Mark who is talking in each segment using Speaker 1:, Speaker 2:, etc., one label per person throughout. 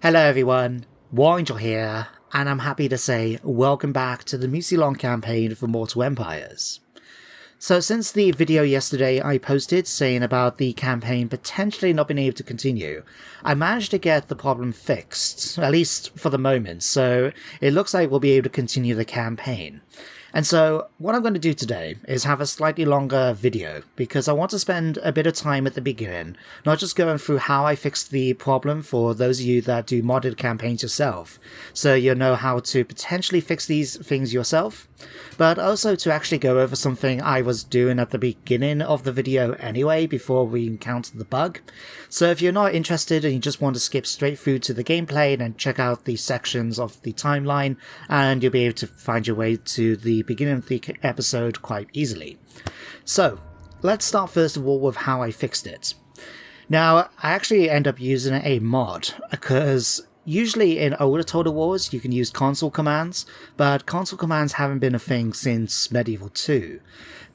Speaker 1: Hello everyone, Warangel here, and I'm happy to say welcome back to the Mousillon campaign for Mortal Empires. So since the video yesterday I posted saying about the campaign potentially not being able to continue, I managed to get the problem fixed, at least for the moment, so it looks like we'll be able to continue the campaign. And so what I'm going to do today is have a slightly longer video because I want to spend a bit of time at the beginning, not just going through how I fixed the problem for those of you that do modded campaigns yourself, so you'll know how to potentially fix these things yourself, but also to actually go over something I was doing at the beginning of the video anyway before we encountered the bug. So if you're not interested and you just want to skip straight through to the gameplay, then check out the sections of the timeline and you'll be able to find your way to the beginning of the episode quite easily. So let's start first of all with how I fixed it. Now I actually end up using a mod because usually in older Total Wars you can use console commands, but console commands haven't been a thing since Medieval 2.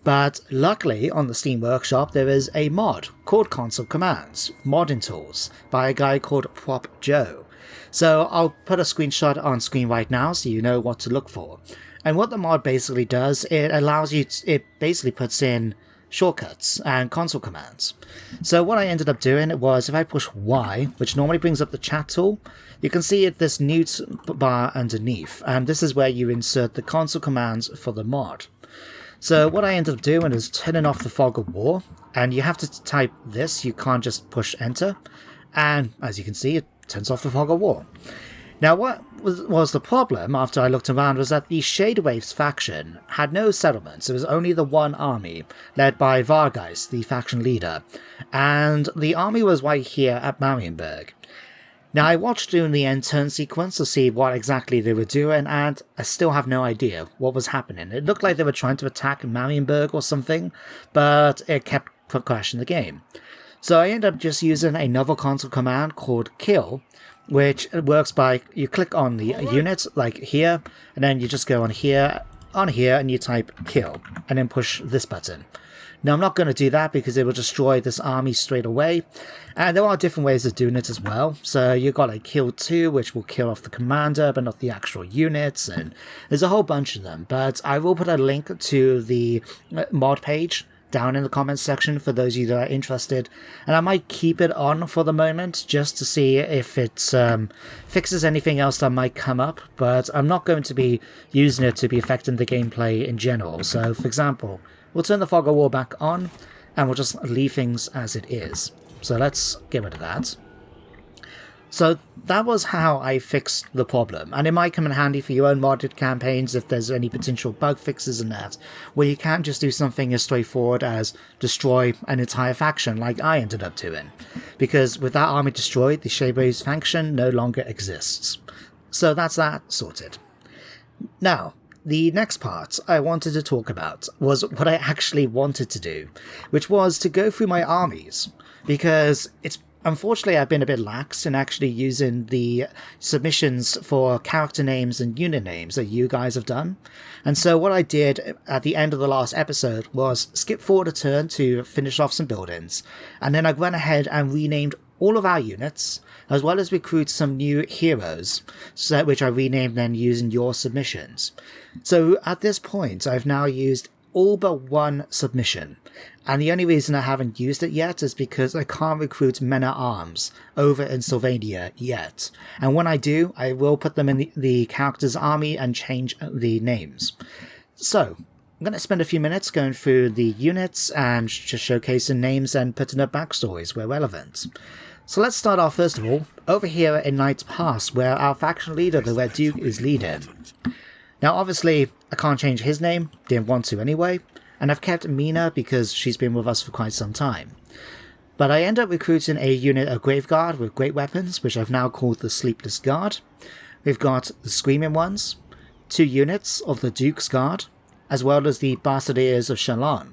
Speaker 1: But luckily on the Steam Workshop there is a mod called Console Commands, Modding Tools, by a guy called Prop Joe. So I'll put a screenshot on screen right now so you know what to look for. And what the mod basically does, it basically puts in shortcuts and console commands. So what I ended up doing was if I push Y, which normally brings up the chat tool, you can see this new bar underneath, and this is where you insert the console commands for the mod. So what I ended up doing is turning off the fog of war, and you have to type this, you can't just push enter, and as you can see it turns off the fog of war. Now what was the problem after I looked around was that the Shadewaves faction had no settlements. It was only the one army, led by Vargeist, the faction leader, and the army was right here at Marienburg. Now I watched during the end turn sequence to see what exactly they were doing, and I still have no idea what was happening. It looked like they were trying to attack Marienburg or something, but it kept crashing the game. So I ended up just using another console command called kill, which works by you click on the unit like here, and then you just go on here, and you type kill, and then push this button. Now I'm not going to do that because it will destroy this army straight away, and there are different ways of doing it as well. So you've got a kill 2, which will kill off the commander but not the actual units, and there's a whole bunch of them. But I will put a link to the mod page down in the comments section for those of you that are interested, and I might keep it on for the moment just to see if it fixes anything else that might come up, but I'm not going to be using it to be affecting the gameplay in general. So for example, we'll turn the fog of war back on and we'll just leave things as it is. So let's get rid of that. So that was how I fixed the problem, and it might come in handy for your own modded campaigns if there's any potential bug fixes in that, where you can't just do something as straightforward as destroy an entire faction like I ended up doing, because with that army destroyed, the Shadewaves faction no longer exists. So that's that sorted. Now, the next part I wanted to talk about was what I actually wanted to do, which was to go through my armies, because unfortunately, I've been a bit lax in actually using the submissions for character names and unit names that you guys have done. And so what I did at the end of the last episode was skip forward a turn to finish off some buildings. And then I went ahead and renamed all of our units, as well as recruit some new heroes, which I renamed then using your submissions. So at this point, I've now used all but one submission, and the only reason I haven't used it yet is because I can't recruit men-at-arms over in Sylvania yet, and when I do, I will put them in the character's army and change the names. So I'm going to spend a few minutes going through the units and just showcasing names and putting up backstories where relevant. So let's start off first of all over here in Knight's Pass, where our faction leader, the Red Duke, is leading. Now obviously I can't change his name, didn't want to anyway, and I've kept Mina because she's been with us for quite some time. But I end up recruiting a unit of Graveguard with great weapons, which I've now called the Sleepless Guard. We've got the Screaming Ones, 2 units of the Duke's Guard, as well as the Bastardiers of Chalon.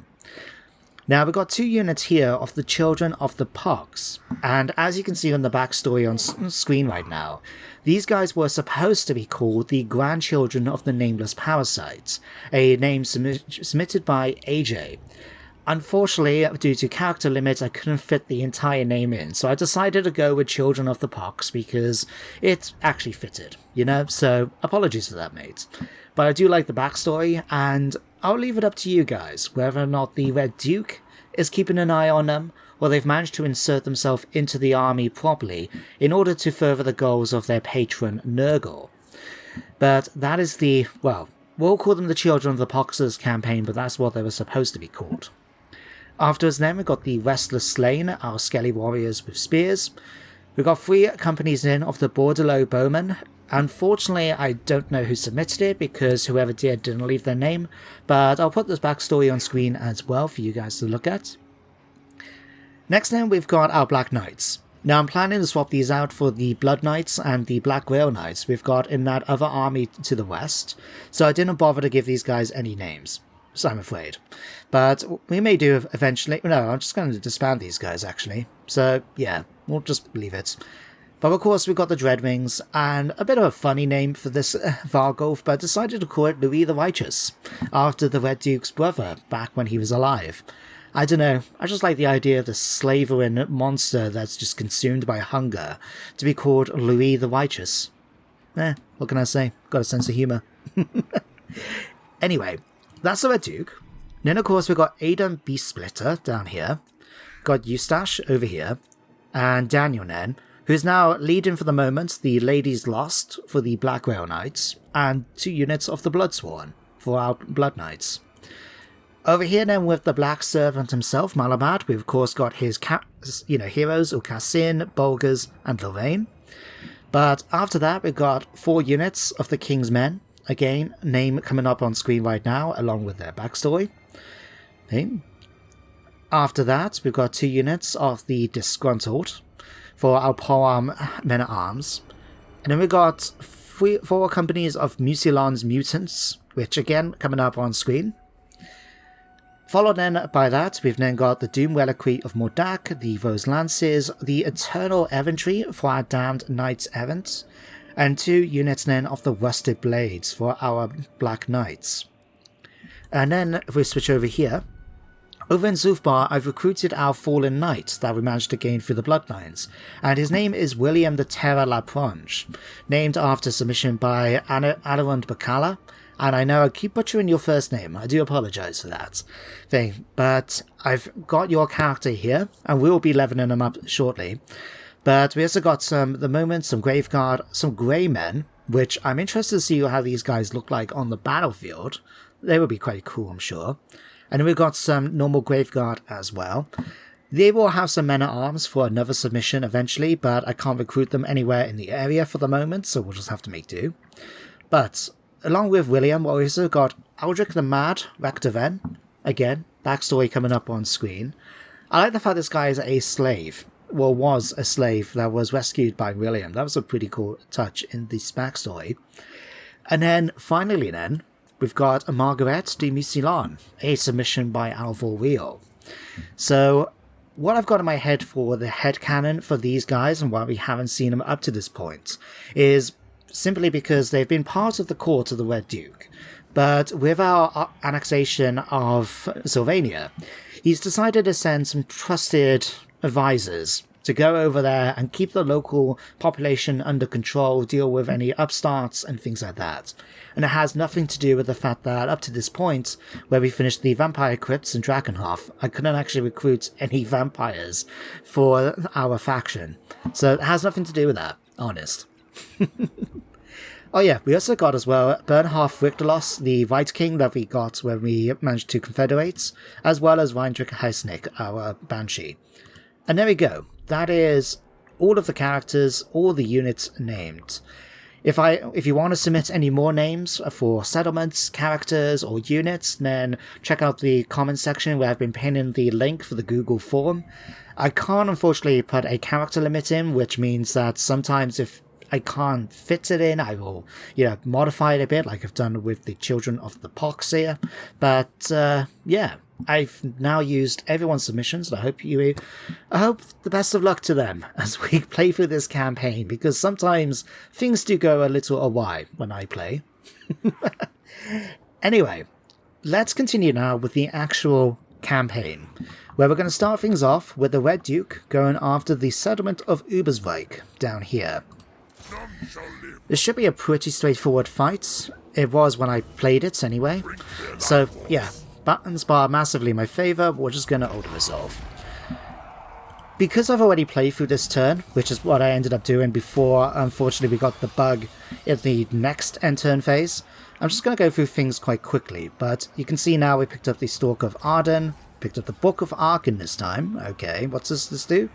Speaker 1: Now we've got 2 units here of the Children of the Pox, and as you can see on the backstory on screen right now, these guys were supposed to be called the Grandchildren of the Nameless Parasites, a name submitted by AJ. Unfortunately, due to character limits, I couldn't fit the entire name in, so I decided to go with Children of the Pox because it actually fitted, you know? So, apologies for that, mate. But I do like the backstory, and I'll leave it up to you guys, whether or not the Red Duke is keeping an eye on them, or they've managed to insert themselves into the army properly in order to further the goals of their patron, Nurgle. But that is the, well, we'll call them the Children of the Poxers campaign, but that's what they were supposed to be called. Afterwards then, we got the Restless Slain, our skelly warriors with spears. We got 3 companies in of the Bordelot Bowmen. Unfortunately, I don't know who submitted it, because whoever didn't leave their name, but I'll put this backstory on screen as well for you guys to look at. Next then, we've got our Black Knights. Now, I'm planning to swap these out for the Blood Knights and the Black Grail Knights we've got in that other army to the west, so I didn't bother to give these guys any names. So I'm afraid. But we may do eventually. No, I'm just going to disband these guys, actually. So, yeah, we'll just leave it. But of course, we've got the Dreadwings, and a bit of a funny name for this Vargolf, but I decided to call it Louis the Righteous, after the Red Duke's brother, back when he was alive. I don't know, I just like the idea of the slavering monster that's just consumed by hunger, to be called Louis the Righteous. What can I say? Got a sense of humour. Anyway, that's the Red Duke. Then, of course, we've got Aidan Beastsplitter down here. Got Eustache over here. And Daniel then, who's now leading for the moment the Ladies Lost for the Black Rail Knights, and 2 units of the Bloodsworn for our Blood Knights. Over here then, with the Black Servant himself, Malabad, we've of course got his heroes, Ucasin, Bulgars, and Lorraine. But after that, we've got 4 units of the King's Men. Again, name coming up on screen right now, along with their backstory. Okay. After that, we've got 2 units of the Disgruntled for our Polearm Men-at-Arms. And then we've got 4 companies of Mousillon's Mutants, which again, coming up on screen. Followed then by that, we've then got the Doom Reliquary of Mordak, the Rose Lances, the Eternal Errantry for our Damned Knights Errant, and 2 units then of the Rusted Blades for our Black Knights. And then, if we switch over here, over in Zufbar, I've recruited our Fallen Knight that we managed to gain through the Bloodlines, and his name is William the Terror Lapronge, named after submission by Alarund Bacala, and I know I keep butchering your first name, I do apologise for that thing, but I've got your character here, and we'll be leveling him up shortly. But we also got some Graveguard, some Grey Men, which I'm interested to see how these guys look like on the battlefield. They would be quite cool, I'm sure. And then we've got some normal Graveguard as well. They will have some Men-at-Arms for another submission eventually, but I can't recruit them anywhere in the area for the moment, so we'll just have to make do. But, along with William, we've also got Aldrich the Mad, Rector. Again, backstory coming up on screen. I like the fact this guy is a slave. Well, was a slave that was rescued by William. That was a pretty cool touch in this backstory. And then, finally then, we've got Margaret de Mousillon, a submission by Alvor Wheel. So, what I've got in my head for the headcanon for these guys, and why we haven't seen them up to this point, is simply because they've been part of the court of the Red Duke. But with our annexation of Sylvania, he's decided to send some trusted advisors to go over there and keep the local population under control, deal with any upstarts and things like that. And it has nothing to do with the fact that up to this point, where we finished the Vampire Crypts and Dragonhof, I couldn't actually recruit any vampires for our faction. So it has nothing to do with that, honest. Oh yeah, we also got as well Bernhard Richtelos, the White King that we got when we managed to confederate, as well as Weindrich Heisnick, our Banshee. And there we go. That is all of the characters, all the units named. If you want to submit any more names for settlements, characters, or units, then check out the comments section where I've been pinning the link for the Google form. I can't unfortunately put a character limit in, which means that sometimes if I can't fit it in, I will, modify it a bit, like I've done with the Children of the Pox here. But, yeah, I've now used everyone's submissions, and I hope the best of luck to them as we play through this campaign, because sometimes things do go a little awry when I play. Anyway, let's continue now with the actual campaign, where we're going to start things off with the Red Duke going after the settlement of Uberswijk down here. This should be a pretty straightforward fight. It was when I played it anyway. So yeah, buttons bar massively in my favour, but we're just going to auto-resolve. Because I've already played through this turn, which is what I ended up doing before, unfortunately we got the bug in the next end turn phase, I'm just going to go through things quite quickly. But you can see now we picked up the Stalk of Arden, picked up the Book of Arkin this time. Okay, what does this do?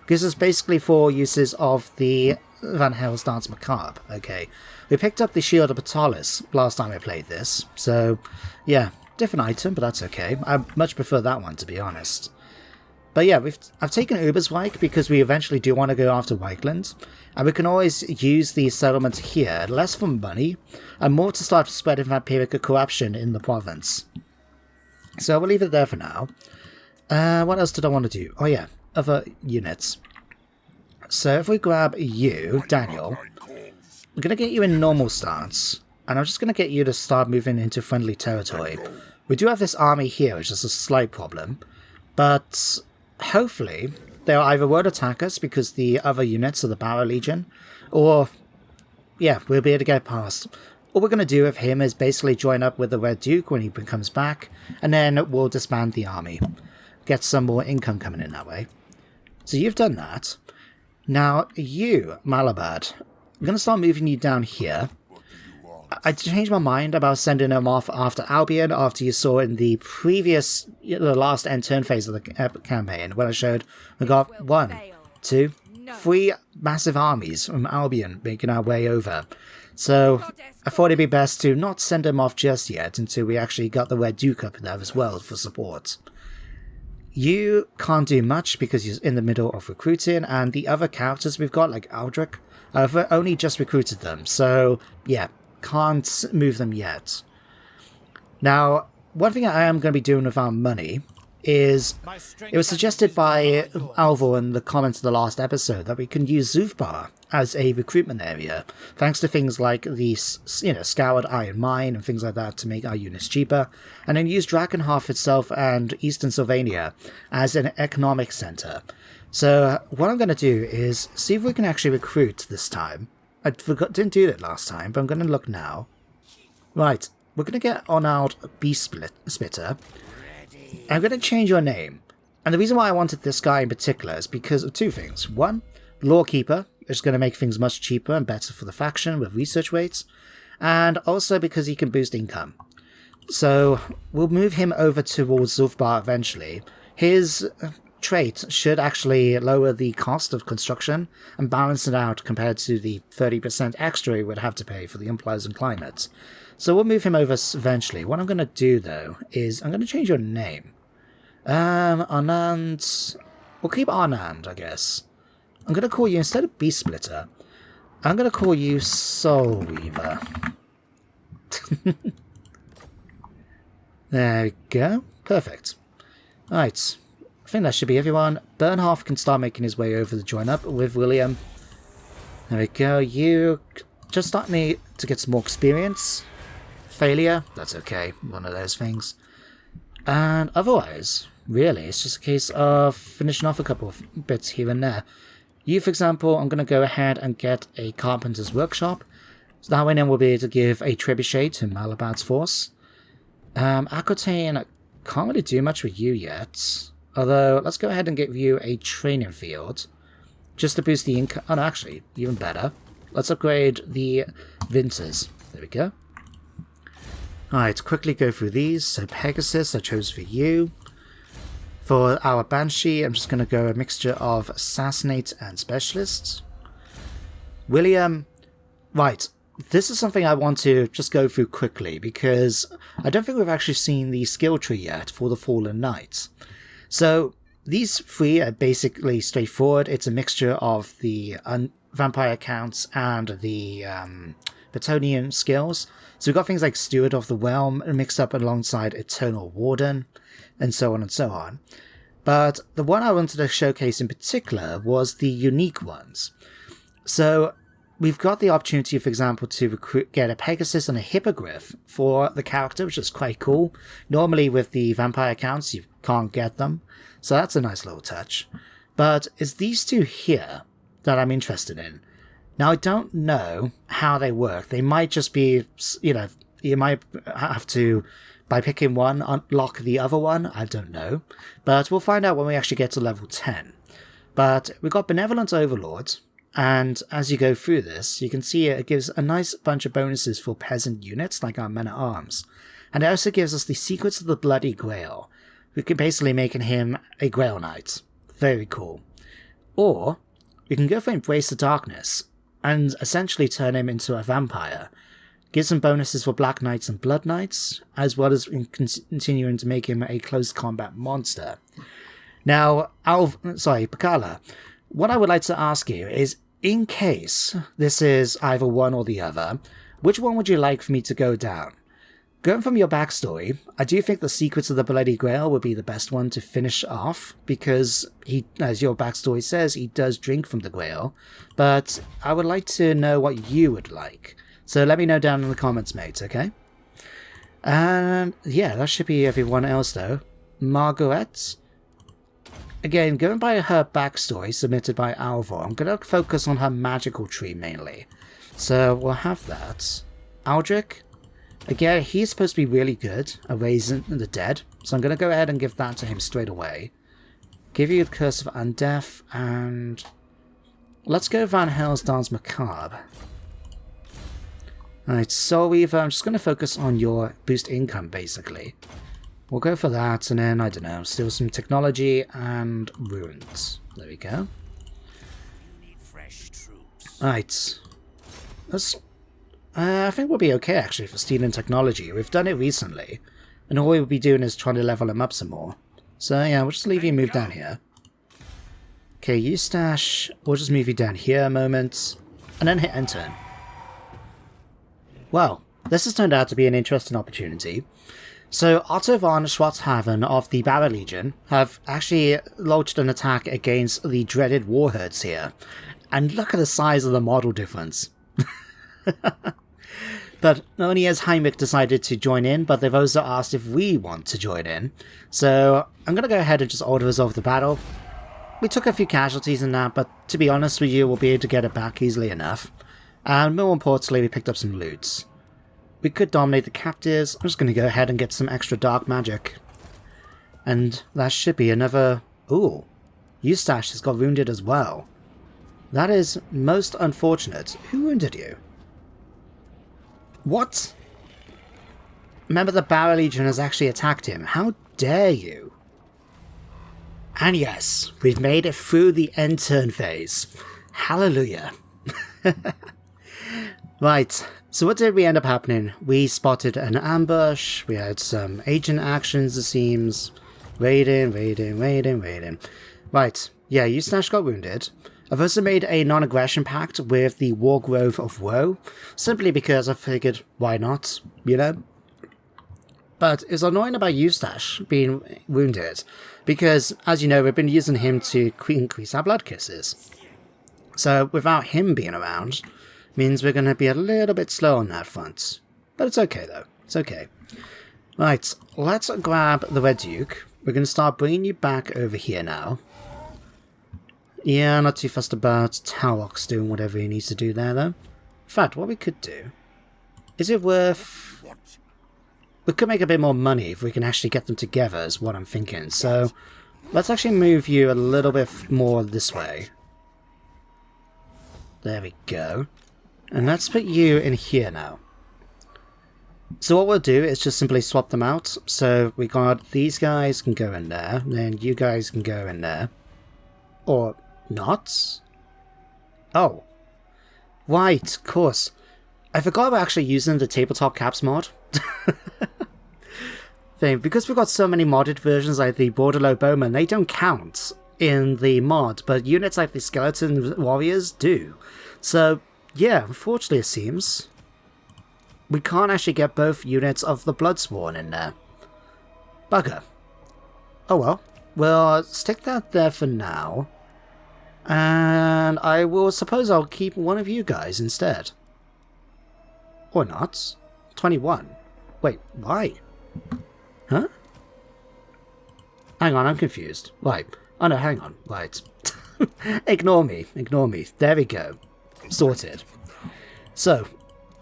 Speaker 1: Gives us basically 4 uses of the Van Hell's Dance Macabre. Okay, we picked up the Shield of Batalis last time I played this, so yeah, different item, but that's okay. I much prefer that one, to be honest. But yeah, I've taken Uberswijk because we eventually do want to go after Wijkland, and we can always use the settlement here, less for money, and more to start spreading vampiric corruption in the province. So we'll leave it there for now. What else did I want to do? Oh yeah, other units. So if we grab you, Daniel, I'm going to get you in normal stance, and I'm just going to get you to start moving into friendly territory. We do have this army here, which is a slight problem, but hopefully they'll either won't attack us because the other units are the Barrow Legion, or yeah, we'll be able to get past. All we're going to do with him is basically join up with the Red Duke when he comes back, and then we'll disband the army. Get some more income coming in that way. So you've done that. Now you, Malabad, I'm going to start moving you down here. I changed my mind about sending him off after Albion, after you saw in the last end turn phase of the campaign, when I showed we got 1, 2, 3 massive armies from Albion making our way over. So I thought it'd be best to not send him off just yet until we actually got the Red Duke up there as well for support. You can't do much because you're in the middle of recruiting, and the other characters we've got, like Aldrich, I've only just recruited them, so yeah, can't move them yet. Now, one thing I am going to be doing with our money is, it was suggested by Alvor in the comments of the last episode that we can use Zufbar as a recruitment area, thanks to things like the Scoured Iron Mine and things like that to make our units cheaper, and then use Drakenhof itself and Eastern Sylvania as an economic centre. So what I'm going to do is see if we can actually recruit this time. I didn't do that last time, but I'm going to look now. Right, we're going to get on out Beast Splitter. I'm going to change your name. And the reason why I wanted this guy in particular is because of 2 things. 1, Lawkeeper is going to make things much cheaper and better for the faction with research rates. And also because he can boost income. So we'll move him over towards Zulfbar eventually. His trait should actually lower the cost of construction and balance it out compared to the 30% extra he would have to pay for the unpleasant climate. So we'll move him over eventually. What I'm going to do, though, is I'm going to change your name. Anand. We'll keep Anand, I guess. I'm going to call you, instead of Beast Splitter, I'm going to call you Soul Weaver. There we go. Perfect. Right. I think that should be everyone. Bernhoff can start making his way over to join up with William. There we go. You just starting to get some more experience. Failure. That's okay. One of those things. And otherwise, really, it's just a case of finishing off a couple of bits here and there. You, for example, I'm going to go ahead and get a carpenter's workshop. So that way then we'll be able to give a trebuchet to Malabad's force. Aquitane, can't really do much with you yet. Although, let's go ahead and give you a training field. Just to boost the income. Oh no, actually, even better. Let's upgrade the Vinters. There we go. Alright, quickly go through these. So Pegasus, I chose for you. For our Banshee, I'm just going to go a mixture of Assassinate and Specialists. William, right, this is something I want to just go through quickly, because I don't think we've actually seen the skill tree yet for the Fallen Knights. So, these 3 are basically straightforward. It's a mixture of the Vampire Counts and the Bretonnian skills. So we've got things like Steward of the Realm mixed up alongside Eternal Warden, and so on and so on. But the one I wanted to showcase in particular was the unique ones. So we've got the opportunity, for example, to get a Pegasus and a Hippogriff for the character, which is quite cool. Normally with the vampire accounts, you can't get them, so that's a nice little touch. But it's these two here that I'm interested in. Now, I don't know how they work. They might just be, you know, you might have to, by picking one, unlock the other one. I don't know. But we'll find out when we actually get to level 10. But we've got Benevolent Overlord, and as you go through this, you can see it gives a nice bunch of bonuses for peasant units, like our men-at-arms. And it also gives us the Secrets of the Bloody Grail. We can basically making him a Grail Knight. Very cool. Or, we can go for Embrace the Darkness, and essentially turn him into a vampire. Gives him bonuses for Black Knights and Blood Knights, as well as continuing to make him a close combat monster. Now, Pakala, what I would like to ask you is, in case this is either one or the other, which one would you like for me to go down? Going from your backstory, I do think the Secrets of the Bloody Grail would be the best one to finish off, because he, as your backstory says, he does drink from the Grail, but I would like to know what you would like. So let me know down in the comments, mate, okay? And yeah, that should be everyone else, though. Margaret. Again, going by her backstory submitted by Alvor, I'm going to focus on her magical tree mainly. So we'll have that. Aldrich. Again, he's supposed to be really good at raising the dead, so I'm going to go ahead and give that to him straight away. Give you the Curse of Undeath, and let's go Van Hell's Dance Macabre. Alright, Soul Weaver, I'm just going to focus on your boost income, basically. We'll go for that, and then, I don't know, steal some technology and runes. There we go. Alright. I think we'll be okay, actually, for stealing technology. We've done it recently, and all we'll be doing is trying to level him up some more. So, yeah, we'll just leave you move down here. Okay, Eustache, we'll just move you down here a moment, and then hit enter. Well, this has turned out to be an interesting opportunity. So, Otto von Schwarzhaven of the Barra Legion have actually launched an attack against the dreaded warherds here. And look at the size of the model difference. But not only has Heinrich decided to join in, but they've also asked if we want to join in. So, I'm going to go ahead and just order us over the battle. We took a few casualties in that, but to be honest with you, we'll be able to get it back easily enough. And more importantly, we picked up some loot. We could dominate the captives. I'm just going to go ahead and get some extra dark magic. And that should be another... Ooh, Eustache has got wounded as well. That is most unfortunate. Who wounded you? What? Remember, the Barra Legion has actually attacked him. How dare you? And yes, we've made it through the end turn phase. Hallelujah. Right, so what did we end up happening? We spotted an ambush, we had some agent actions, it seems. Raiding. Right, yeah, Eustache got wounded. I've also made a non-aggression pact with the Wargrove of Woe, simply because I figured, why not, you know? But it's annoying about Eustache being wounded, because, as you know, we've been using him to increase our blood kisses. So, without him being around, means we're going to be a little bit slow on that front. But it's okay, though. It's okay. Right, let's grab the Red Duke. We're going to start bringing you back over here now. Yeah, not too fussed about Talrock's doing whatever he needs to do there, though. In fact, what we could do... Is it worth... We could make a bit more money if we can actually get them together, is what I'm thinking. So, let's actually move you a little bit more this way. There we go. And let's put you in here now. So what we'll do is just simply swap them out. So we got these guys can go in there, then you guys can go in there. Or not? Oh. Right, of course. I forgot about actually using the tabletop caps mod. Because we've got so many modded versions like the Borderlow Bowman, they don't count in the mod, but units like the Skeleton Warriors do. So, yeah, unfortunately it seems we can't actually get both units of the Bloodsworn in there. Bugger. Oh well, we'll stick that there for now. And I will suppose I'll keep one of you guys instead. Or not. 21. Wait, why? Huh? Hang on, I'm confused. Right. Oh no, hang on. Right. Ignore me. Ignore me. There we go. Sorted. So,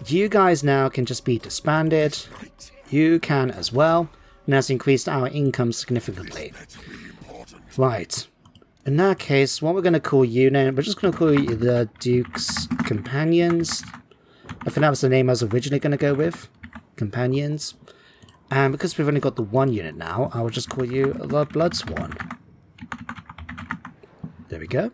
Speaker 1: you guys now can just be disbanded. You can as well. And that's increased our income significantly. Right. In that case, what we're going to call you now, we're just going to call you the Duke's Companions. I think that was the name I was originally going to go with. Companions. And because we've only got the one unit now, I will just call you the Bloodsworn. There we go.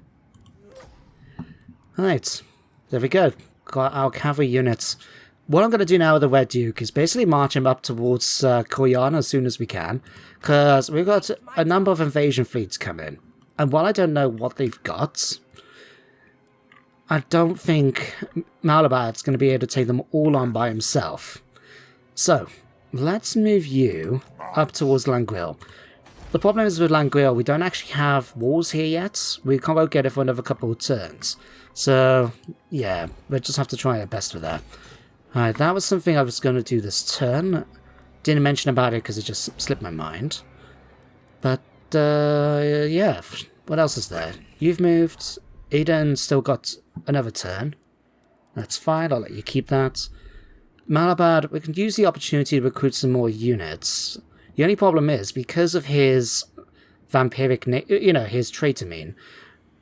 Speaker 1: Right. There we go. Got our cavalry units. What I'm going to do now with the Red Duke is basically march him up towards Koyan as soon as we can. Because we've got a number of invasion fleets coming. And while I don't know what they've got, I don't think Malabad's going to be able to take them all on by himself. So, let's move you up towards Languil. The problem is with Languil, we don't actually have walls here yet. We can't get it for another couple of turns. So, yeah, we'll just have to try our best with that. Alright, that was something I was going to do this turn. Didn't mention about it because it just slipped my mind. But, yeah, what else is there? You've moved. Eden still got another turn. That's fine, I'll let you keep that. Malabad, we can use the opportunity to recruit some more units. The only problem is, because of his vampiric, his traitor mean,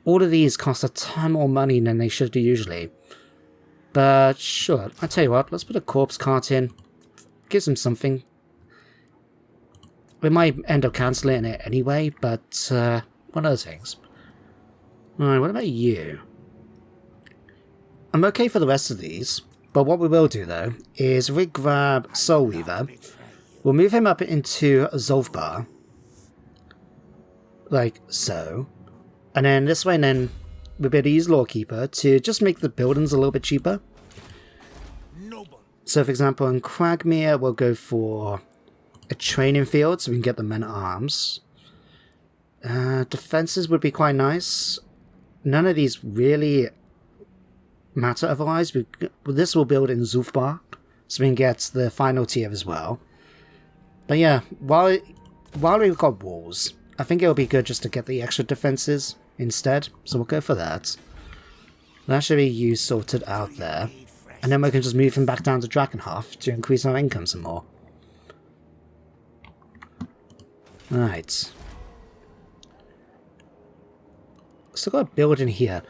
Speaker 1: all of these cost a ton more money than they should do usually. But sure, I'll tell you what, let's put a corpse cart in. Gives him something. We might end up cancelling it anyway, but one of those things. Alright, what about you? I'm okay for the rest of these, but what we will do though is we grab Soulweaver. We'll move him up into Zolfbar. Like so. And then this way, and then we'll be able to use Lawkeeper to just make the buildings a little bit cheaper. So for example, in Cragmere, we'll go for a training field so we can get the men-at-arms. Defenses would be quite nice. None of these really matter otherwise. This will build in Zulfbar, so we can get the final tier as well. But yeah, while we've got walls, I think it'll be good just to get the extra defenses instead, so we'll go for that. That should be you sorted out there. And then we can just move him back down to Drakenhof to increase our income some more. Right. Still got a building here.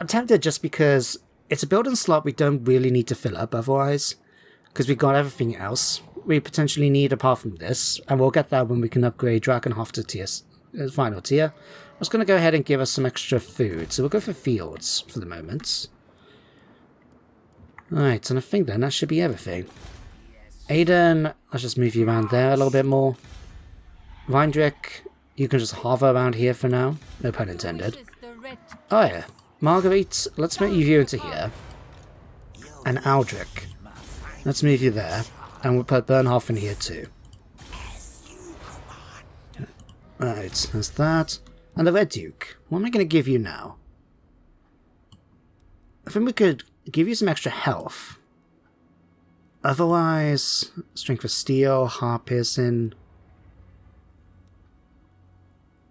Speaker 1: I'm tempted just because it's a building slot we don't really need to fill up otherwise. Because we've got everything else we potentially need apart from this. And we'll get that when we can upgrade Drakenhof to final tier. I was going to go ahead and give us some extra food. So we'll go for fields for the moment. Right, and I think then that should be everything. Aiden, let's just move you around there a little bit more. Reindrick, you can just hover around here for now. No pun intended. Oh yeah, Marguerite, let's move you into here. And Aldrich, let's move you there. And we'll put Bernhoff in here too. Right, there's that. And the Red Duke, what am I going to give you now? I think we could give you some extra health. Otherwise, strength of steel, heart piercing.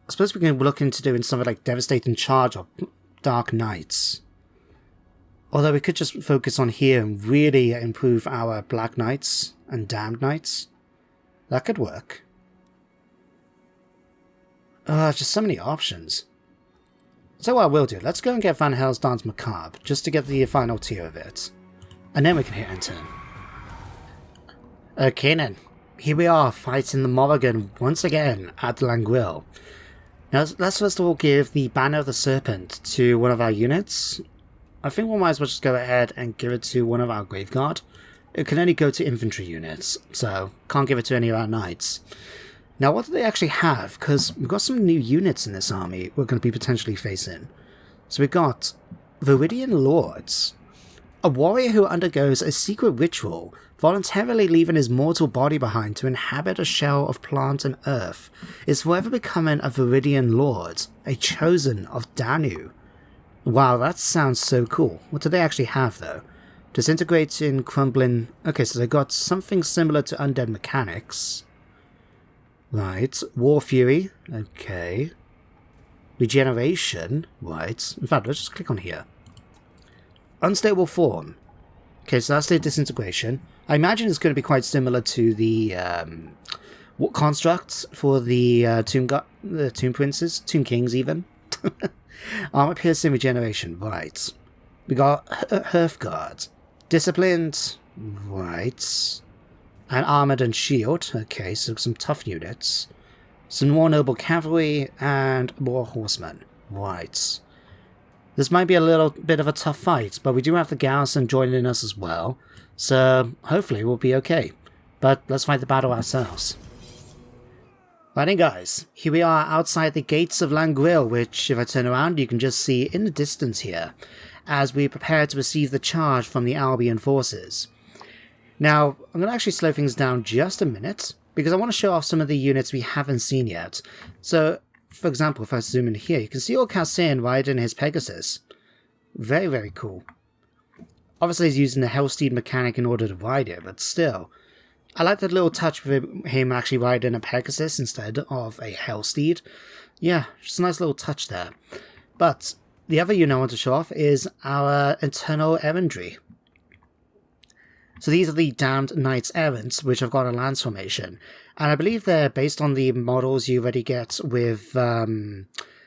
Speaker 1: I suppose we can look into doing something like devastating charge or dark knights. Although we could just focus on here and really improve our black knights and damned knights. That could work. Just so many options. So what I will do, let's go and get Van Hels's Dance Macabre, just to get the final tier of it. And then we can hit enter. Okay then, here we are fighting the Morrigan once again at Languil. Now let's first of all give the Banner of the Serpent to one of our units. I think we might as well just go ahead and give it to one of our Graveguard. It can only go to infantry units, so can't give it to any of our knights. Now, what do they actually have? Because we've got some new units in this army we're going to be potentially facing. So we've got Viridian Lords. A warrior who undergoes a secret ritual, voluntarily leaving his mortal body behind to inhabit a shell of plant and earth, is forever becoming a Viridian Lord, a chosen of Danu. Wow, that sounds so cool. What do they actually have, though? Disintegrating, crumbling... Okay, so they got something similar to undead mechanics. Right. War Fury. Okay. Regeneration. Right. In fact, let's just click on here. Unstable Form. Okay, so that's the disintegration. I imagine it's going to be quite similar to the constructs for the Tomb Princes, Tomb Kings even. Armor Piercing Regeneration, right. We got Hearthguard. Disciplined, right. And Armored and Shield, okay, so some tough units. Some more Noble Cavalry and more Horsemen, right. This might be a little bit of a tough fight, but we do have the garrison joining us as well, so hopefully we'll be okay. But let's fight the battle ourselves. Righty guys, here we are outside the gates of Langril, which if I turn around you can just see in the distance here, as we prepare to receive the charge from the Albion forces. Now, I'm going to actually slow things down just a minute, because I want to show off some of the units we haven't seen yet. So, for example, if I zoom in here, you can see Aucassin riding his Pegasus. Very, very cool. Obviously he's using the Hellsteed mechanic in order to ride it, but still. I like that little touch with him actually riding a Pegasus instead of a Hellsteed. Yeah, just a nice little touch there. But the other unit I want to show off is our Eternal Errandry. So these are the Damned Knights Errant, which have got a lance formation. And I believe they're based on the models you already get with,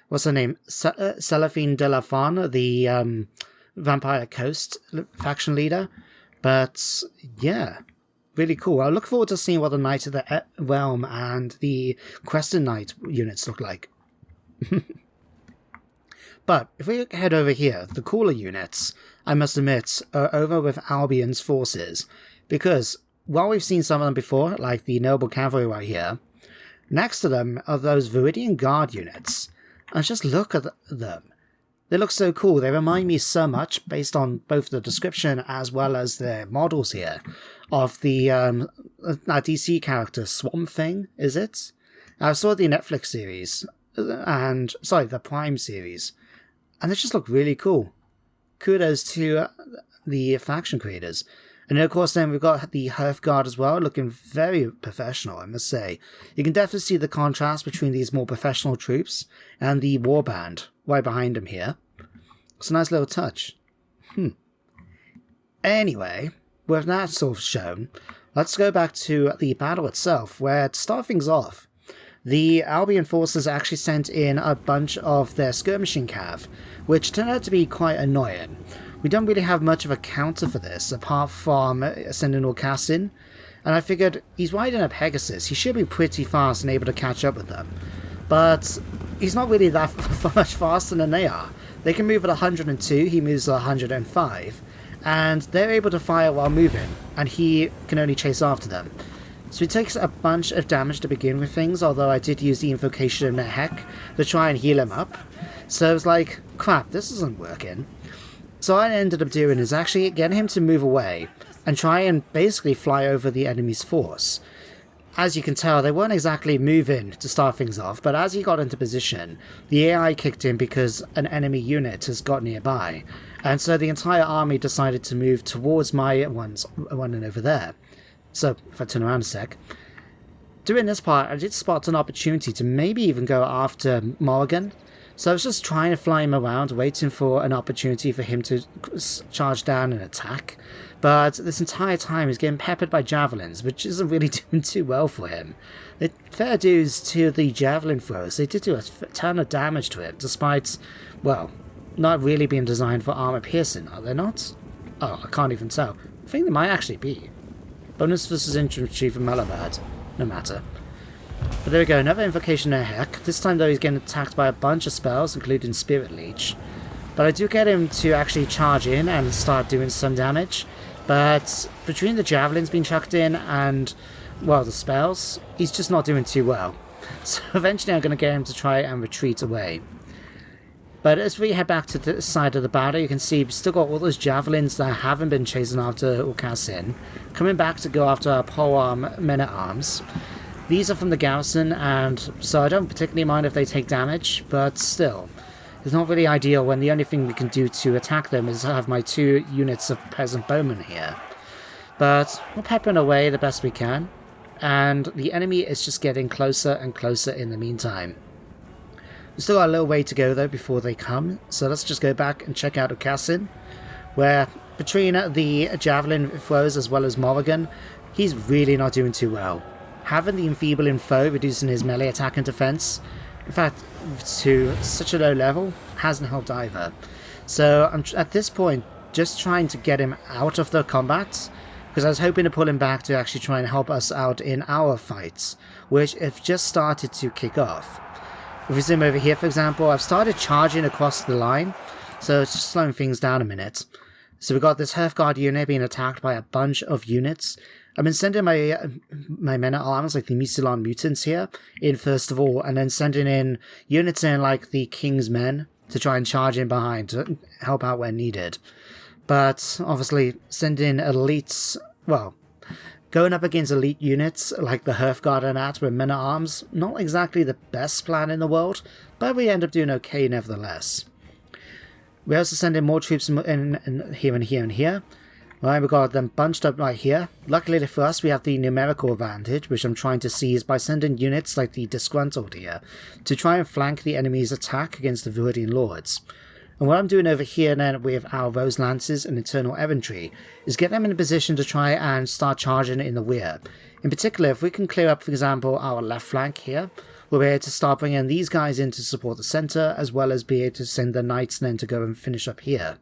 Speaker 1: what's her name? Celaphine de la Fawn, the Vampire Coast faction leader. But, yeah, really cool. I look forward to seeing what the Knight of the Realm and the Crested Knight units look like. But if we head over here, the cooler units, I must admit, are over with Albion's forces, because while we've seen some of them before, like the Noble Cavalry right here, next to them are those Viridian Guard units, and just look at them. They look so cool. They remind me so much, based on both the description as well as their models here, of the DC character Swamp Thing, is it? I saw the Netflix series, and, sorry, the Prime series, and they just look really cool. Kudos to the faction creators. And then, of course, then we've got the Hearthguard as well, looking very professional, I must say. You can definitely see the contrast between these more professional troops and the warband right behind them here. It's a nice little touch. Anyway, with that sort of shown, let's go back to the battle itself, where to start things off, the Albion forces actually sent in a bunch of their skirmishing cav, which turned out to be quite annoying. We don't really have much of a counter for this, apart from sending Aucassin, and I figured he's riding a Pegasus, he should be pretty fast and able to catch up with them. But he's not really that much faster than they are. They can move at 102, he moves at 105, and they're able to fire while moving, and he can only chase after them. So he takes a bunch of damage to begin with things, although I did use the Invocation of Nehek to try and heal him up. So I was like, crap, this isn't working. So what I ended up doing is actually getting him to move away and try and basically fly over the enemy's force. As you can tell, they weren't exactly moving to start things off, but as he got into position, the AI kicked in because an enemy unit has got nearby, and so the entire army decided to move towards my one over there. So, if I turn around a sec, doing this part, I did spot an opportunity to maybe even go after Morgan. So I was just trying to fly him around, waiting for an opportunity for him to charge down and attack. But this entire time he's getting peppered by javelins, which isn't really doing too well for him. Fair dues to the javelin throws, they did do a ton of damage to it, despite, well, not really being designed for armor piercing, are they not? Oh, I can't even tell. I think they might actually be. Bonus versus infantry from Malabad. No matter. But there we go, another Invocation of Heck. This time though he's getting attacked by a bunch of spells, including Spirit Leech. But I do get him to actually charge in and start doing some damage. But between the javelins being chucked in and, well, the spells, he's just not doing too well. So eventually I'm going to get him to try and retreat away. But as we head back to the side of the battle, you can see we've still got all those javelins that haven't been chasing after Aucassin, coming back to go after our polearm men-at-arms. These are from the garrison, and so I don't particularly mind if they take damage, but still. It's not really ideal when the only thing we can do to attack them is have my 2 units of peasant bowmen here. But we're peppering away the best we can, and the enemy is just getting closer and closer in the meantime. We've still got a little way to go though before they come, so let's just go back and check out Aquitane, where between the javelin throws as well as Morrigan, he's really not doing too well. Having the enfeebling foe reducing his melee attack and defense, in fact to such a low level, hasn't helped either. So I'm at this point just trying to get him out of the combat, because I was hoping to pull him back to actually try and help us out in our fights, which have just started to kick off. If we zoom over here, for example, I've started charging across the line, so it's just slowing things down a minute. So we've got this Hearthguard unit being attacked by a bunch of units. I've been sending my men-at-arms, like the Mousillon mutants here, in first of all, and then sending in units in like the King's Men to try and charge in behind to help out where needed. But obviously sending elites, well, going up against elite units like the Hearthguard and that with men-at-arms, not exactly the best plan in the world, but we end up doing okay nevertheless. We also send in more troops in here and here and here. Right, we've got them bunched up right here. Luckily for us, we have the numerical advantage, which I'm trying to seize by sending units like the Disgruntled here to try and flank the enemy's attack against the Viridian Lords. And what I'm doing over here then with our Rose Lances and Eternal Infantry is get them in a position to try and start charging in the rear. In particular, if we can clear up, for example, our left flank here, we'll be able to start bringing these guys in to support the centre, as well as be able to send the Knights then to go and finish up here.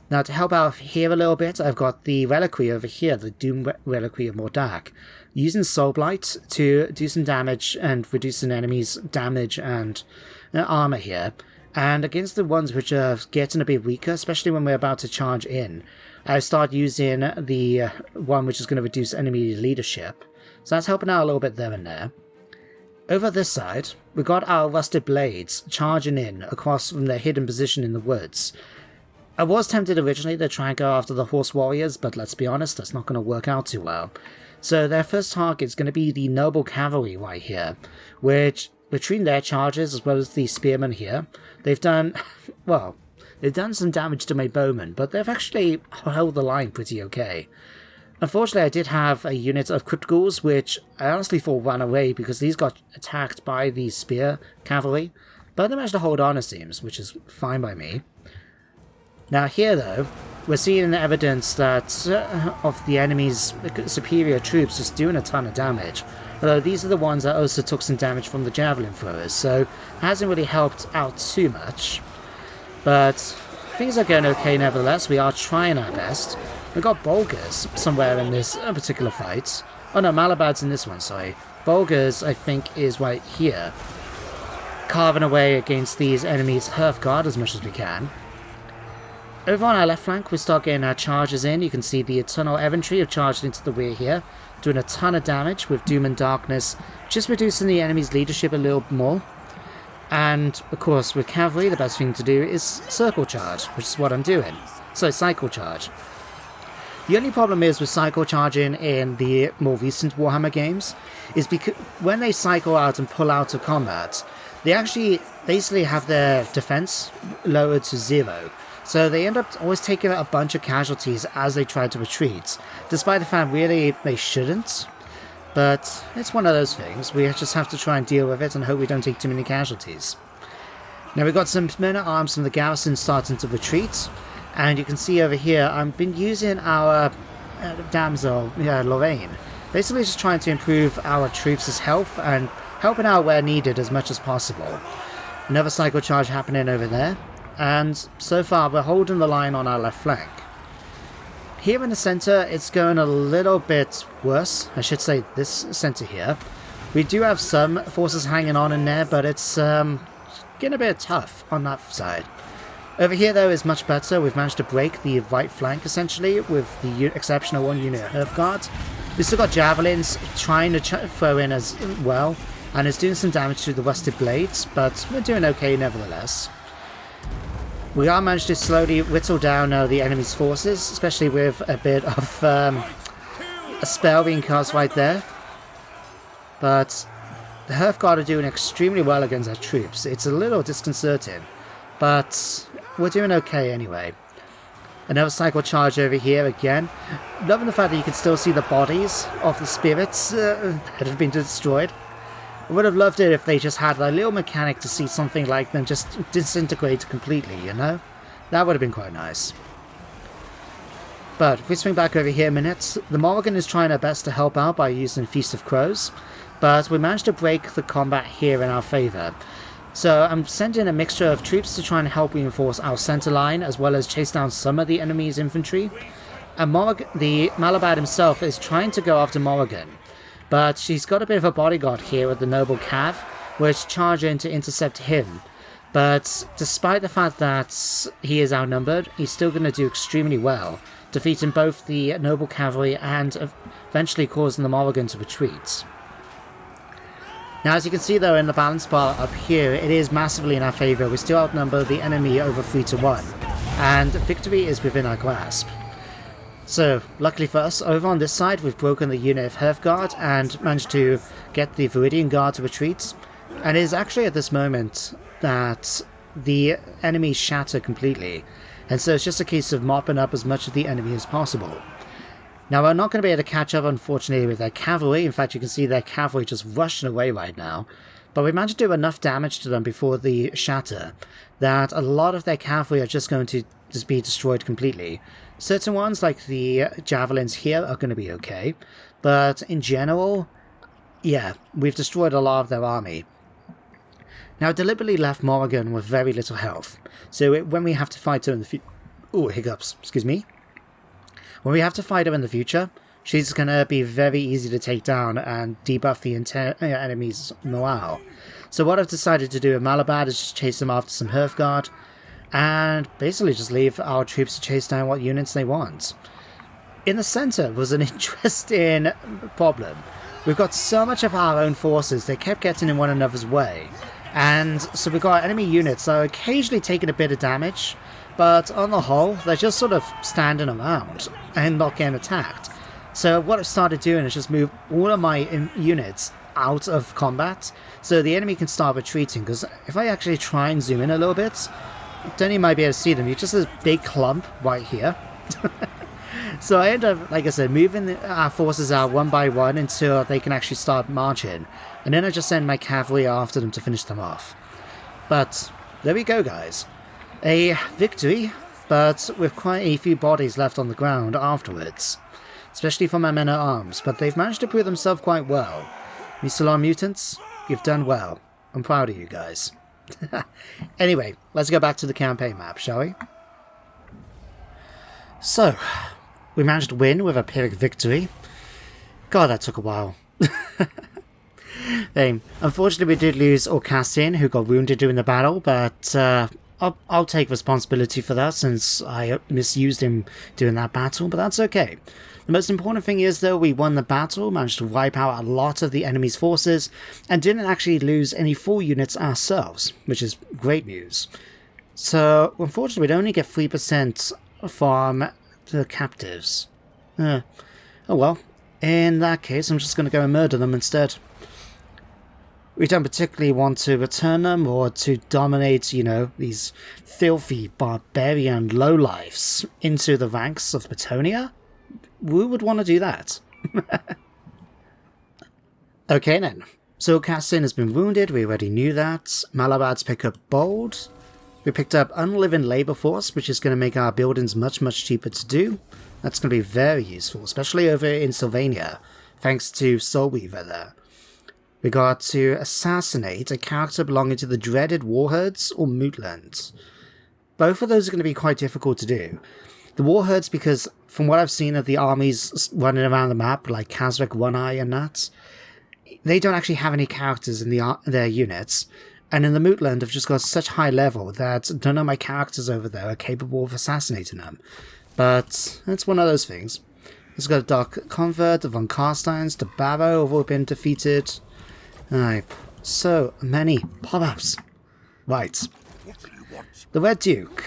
Speaker 1: Now, to help out here a little bit, I've got the Reliquary over here, the Doom Reliquary of Mordak, using Soul Blight to do some damage and reduce an enemy's damage and armour here. And against the ones which are getting a bit weaker, especially when we're about to charge in, I start using the one which is going to reduce enemy leadership. So that's helping out a little bit there and there. Over this side, we've got our Rusted Blades charging in across from their hidden position in the woods. I was tempted originally to try and go after the Horse Warriors, but let's be honest, that's not going to work out too well. So their first target is going to be the Noble Cavalry right here, which, between their charges as well as the Spearmen here, they've done, well, they've done some damage to my bowmen, but they've actually held the line pretty okay. Unfortunately, I did have a unit of Crypt Ghouls, which I honestly thought ran away because these got attacked by the Spear Cavalry, but they managed to hold on, it seems, which is fine by me. Now here, though, we're seeing evidence that of the enemy's superior troops just doing a ton of damage, although these are the ones that also took some damage from the javelin throwers, so it hasn't really helped out too much. But things are going okay nevertheless. We are trying our best. We've got Bulgars somewhere in this particular fight. Oh no, Malabad's in this one, sorry. Bulgars, I think, is right here, carving away against these enemies' Hearthguard as much as we can. Over on our left flank, we start getting our charges in. You can see the Eternal Infantry have charged into the rear here, doing a ton of damage with Doom and Darkness, just reducing the enemy's leadership a little more. And, of course, with Cavalry, the best thing to do is Circle Charge, which is what I'm doing. So, Cycle Charge. The only problem is with Cycle Charging in the more recent Warhammer games, is because when they cycle out and pull out of combat, they actually basically have their defense lowered to 0. So they end up always taking a bunch of casualties as they try to retreat, despite the fact really they shouldn't. But it's one of those things. We just have to try and deal with it and hope we don't take too many casualties. Now we've got some men-at-arms from the garrison starting to retreat, and you can see over here I've been using our damsel, Lorraine, basically just trying to improve our troops' health and helping out where needed as much as possible. Another cycle charge happening over there. And so far we're holding the line on our left flank. Here in the centre it's going a little bit worse, I should say this centre here. We do have some forces hanging on in there, but it's getting a bit tough on that side. Over here though is much better. We've managed to break the right flank essentially with the exceptional one unit of Hearthguard. We've still got javelins trying to throw in as well, and it's doing some damage to the Rusted Blades, but we're doing okay nevertheless. We are managed to slowly whittle down the enemy's forces, especially with a bit of a spell being cast right there. But the Hearthguard are doing extremely well against our troops. It's a little disconcerting. but we're doing okay anyway. Another cycle charge over here again. Loving the fact that you can still see the bodies of the spirits that have been destroyed. I would have loved it if they just had a little mechanic to see something like them just disintegrate completely, you know? That would have been quite nice. But if we swing back over here a minute, the Morrigan is trying her best to help out by using Feast of Crows, but we managed to break the combat here in our favour. So I'm sending a mixture of troops to try and help reinforce our centre line, as well as chase down some of the enemy's infantry. And the Malabad himself is trying to go after Morrigan, but she's got a bit of a bodyguard here with the Noble Cav, which charge in to intercept him. But despite the fact that he is outnumbered, he's still going to do extremely well, defeating both the Noble Cavalry and eventually causing the Morrigan to retreat. Now, as you can see though in the balance bar up here, it is massively in our favour. We still outnumber the enemy over 3-1, and victory is within our grasp. So, luckily for us, over on this side we've broken the unit of Hearthguard and managed to get the Viridian Guard to retreat. And it is actually at this moment that the enemies shatter completely, and so it's just a case of mopping up as much of the enemy as possible. Now, we're not going to be able to catch up, unfortunately, with their cavalry. In fact, you can see their cavalry just rushing away right now. But we managed to do enough damage to them before the shatter that a lot of their cavalry are just going to just be destroyed completely. Certain ones, like the javelins here, are going to be okay. But in general, yeah, we've destroyed a lot of their army. Now, I deliberately left Morrigan with very little health. So when we have to fight her in the future... Ooh, hiccups, excuse me. When we have to fight her in the future, she's going to be very easy to take down and debuff the enemy's morale. So what I've decided to do with Malabad is just chase them after some Hearthguard, and basically just leave our troops to chase down what units they want. In the centre was an interesting problem. We've got so much of our own forces, they kept getting in one another's way. And so we've got enemy units that are occasionally taking a bit of damage, but on the whole, they're just sort of standing around and not getting attacked. So what I've started doing is just move all of my units out of combat so the enemy can start retreating, because if I actually try and zoom in a little bit, then you might be able to see them. You're just a big clump right here. So I end up, like I said, moving our forces out one by one until they can actually start marching, and then I just send my cavalry after them to finish them off. But there we go, guys. A victory, but with quite a few bodies left on the ground afterwards, especially for my men-at-arms, but they've managed to prove themselves quite well. Mousillon mutants, you've done well. I'm proud of you guys. Anyway, let's go back to the campaign map, shall we? So, we managed to win with a Pyrrhic victory. God, that took a while. Unfortunately, we did lose Aquitane, who got wounded during the battle, but I'll take responsibility for that since I misused him during that battle, but that's okay. The most important thing is, though, we won the battle, managed to wipe out a lot of the enemy's forces, and didn't actually lose any full units ourselves, which is great news. So, unfortunately, we'd only get 3% from the captives. Oh well, in that case, I'm just going to go and murder them instead. We don't particularly want to return them or to dominate, you know, these filthy barbarian lowlifes into the ranks of Bretonnia. Who would want to do that? Okay then. So Cassin has been wounded, we already knew that. Malabad's picked up Bold. We picked up Unliving Labour Force, which is going to make our buildings much, much cheaper to do. That's going to be very useful, especially over in Sylvania, thanks to Soulweaver there. We got to assassinate a character belonging to the dreaded Warherds or Mootlands. Both of those are going to be quite difficult to do. The Warherds, because from what I've seen of the armies running around the map, like Kazrak, One Eye and that, they don't actually have any characters in their units. And in the Mootland, I've just got such high level that none of my characters over there are capable of assassinating them. But it's one of those things. Let's go to Dark Convert, the Von Carsteins, the Barrow have all been defeated. Alright, so many pop-ups. Right. The Red Duke.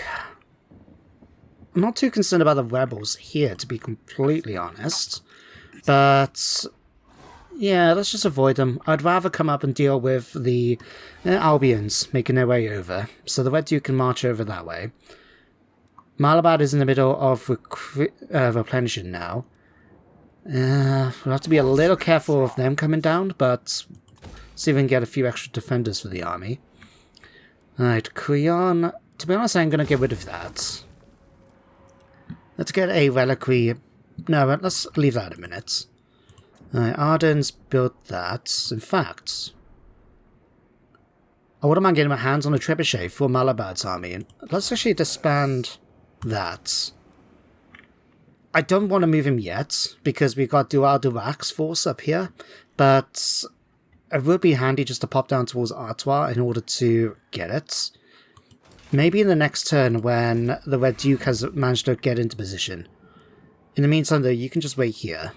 Speaker 1: I'm not too concerned about the rebels here, to be completely honest. But Yeah, let's just avoid them. I'd rather come up and deal with the Albions making their way over, so the Red Duke can march over that way. Malabar is in the middle of replenishing now. We'll have to be a little careful of them coming down, but see if we can get a few extra defenders for the army. Alright, Creon. To be honest, I'm going to get rid of that. Let's get a reliquary. No, let's leave that a minute. Arden's built that. In fact, I wouldn't mind getting my hands on a trebuchet for Malabar's army. And let's actually disband that. I don't want to move him yet, because we've got Dual Durak's force up here, but it would be handy just to pop down towards Artois in order to get it. Maybe in the next turn when the Red Duke has managed to get into position. In the meantime, though, you can just wait here.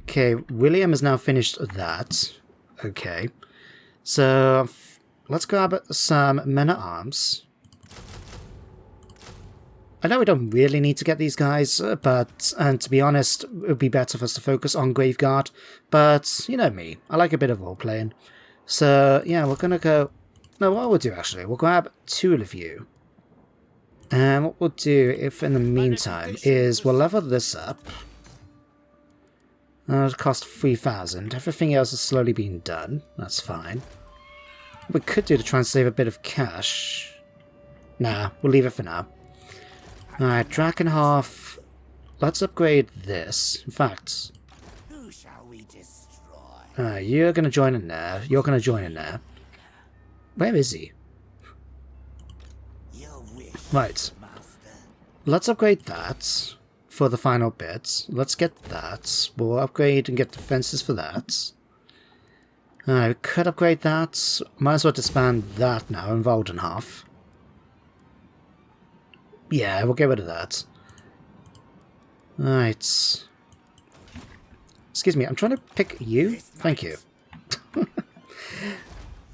Speaker 1: Okay, William has now finished that. Okay. So, let's grab some men-at-arms. I know we don't really need to get these guys, but, and to be honest, it would be better for us to focus on Graveguard, but, you know me, I like a bit of role-playing. So, yeah, we're gonna go... No, what we'll do, actually, we'll grab 2 of you. And what we'll do, if in the meantime, is we'll level this up. It'll cost 3,000. Everything else is slowly being done. That's fine. What we could do to try and save a bit of cash... Nah, we'll leave it for now. Alright, Drakenhof. Let's upgrade this. In fact...
Speaker 2: Who shall we destroy?
Speaker 1: You're gonna join in there. You're gonna join in there. Where is he?
Speaker 2: Your wish,
Speaker 1: Right.
Speaker 2: master.
Speaker 1: Let's upgrade that for the final bit. Let's get that. We'll upgrade and get defenses for that. We could upgrade that. Might as well disband that now in Waldenhof. Yeah, we'll get rid of that. Right. Excuse me, I'm trying to pick you. Thank you.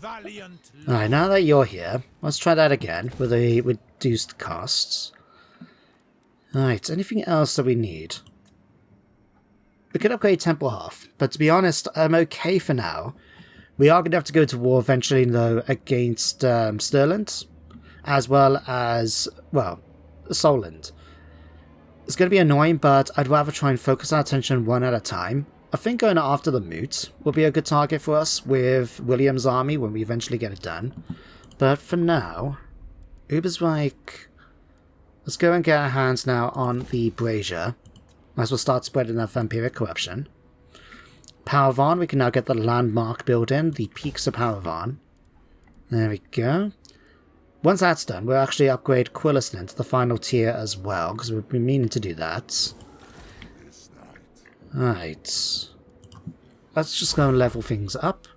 Speaker 1: Alright, now that you're here, let's try that again with a reduced costs. Alright, anything else that we need? We could upgrade Templehof, but to be honest, I'm okay for now. We are going to have to go to war eventually, though, against Stirland, as well as, well, Solent. It's going to be annoying, but I'd rather try and focus our attention one at a time. I think going after the Moot will be a good target for us with William's army when we eventually get it done. But for now, Uber's like, let's go and get our hands now on the Brazier. Might as well start spreading that vampiric corruption. Paravan, we can now get the landmark building, the Peaks of Paravan. There we go. Once that's done, we'll actually upgrade Quilliston to the final tier as well, because we've been meaning to do that. Alright. Let's just go and level things up.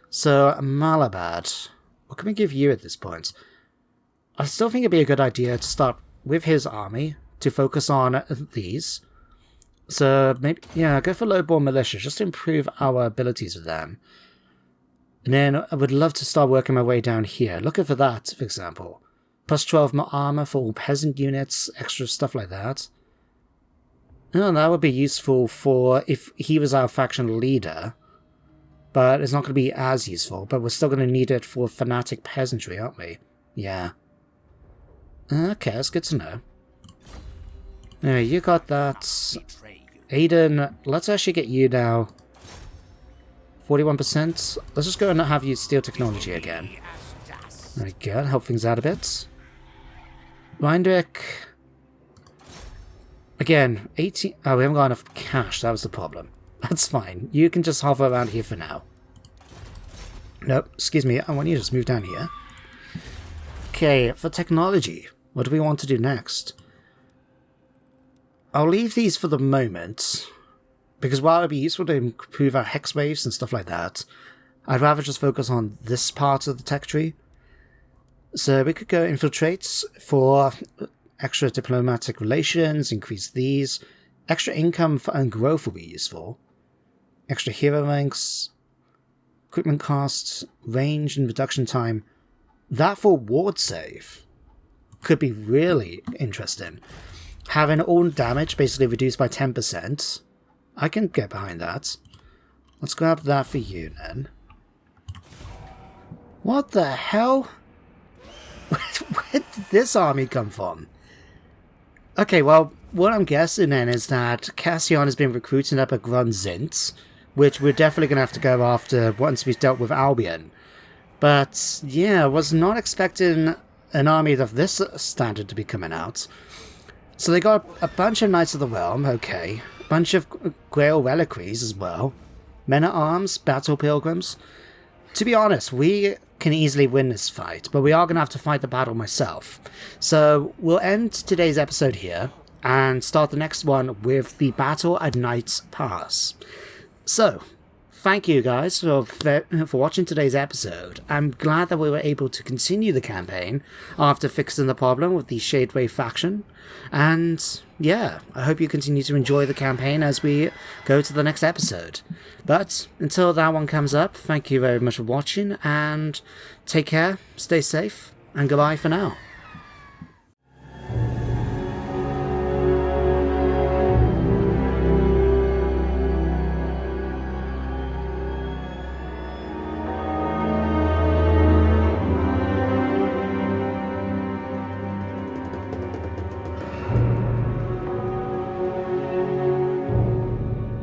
Speaker 1: So, Malabad. What can we give you at this point? I still think it'd be a good idea to start with his army, to focus on these. So, maybe, yeah, go for lowborn militia, just to improve our abilities with them. And then I would love to start working my way down here. Looking for that, for example. Plus 12 more armor for all peasant units, extra stuff like that. Oh, that would be useful for if he was our faction leader. But it's not going to be as useful. But we're still going to need it for fanatic peasantry, aren't we? Yeah. Okay, that's good to know. Anyway, you got that. Aiden, let's actually get you now. 41%. Let's just go and have you steal technology again. There we go, help things out a bit. Reindrich. Again, 18... Oh, we haven't got enough cash, that was the problem. That's fine. You can just hover around here for now. Nope, excuse me, I want you to just move down here. Okay, for technology, what do we want to do next? I'll leave these for the moment, because while it would be useful to improve our hex waves and stuff like that, I'd rather just focus on this part of the tech tree. So we could go infiltrates for extra diplomatic relations, increase these. Extra income and growth will be useful. Extra hero ranks, equipment costs, range and reduction time. That for ward save could be really interesting. Having all damage basically reduced by 10%. I can get behind that. Let's grab that for you, then. What the hell? Where did this army come from? Okay, well, what I'm guessing then is that Cassian has been recruiting up a Grunzint, which we're definitely going to have to go after once we've dealt with Albion. But, yeah, I was not expecting an army of this standard to be coming out. So they got a bunch of Knights of the Realm, okay. A bunch of Grail Reliquaries as well. Men-at-Arms, Battle Pilgrims. To be honest, we can easily win this fight, but we are going to have to fight the battle myself. So we'll end today's episode here, and start the next one with the Battle at Knight's Pass. So, thank you guys for watching today's episode. I'm glad that we were able to continue the campaign after fixing the problem with the Shadeway faction. And yeah, I hope you continue to enjoy the campaign as we go to the next episode. But until that one comes up, thank you very much for watching, and take care, stay safe, and goodbye for now.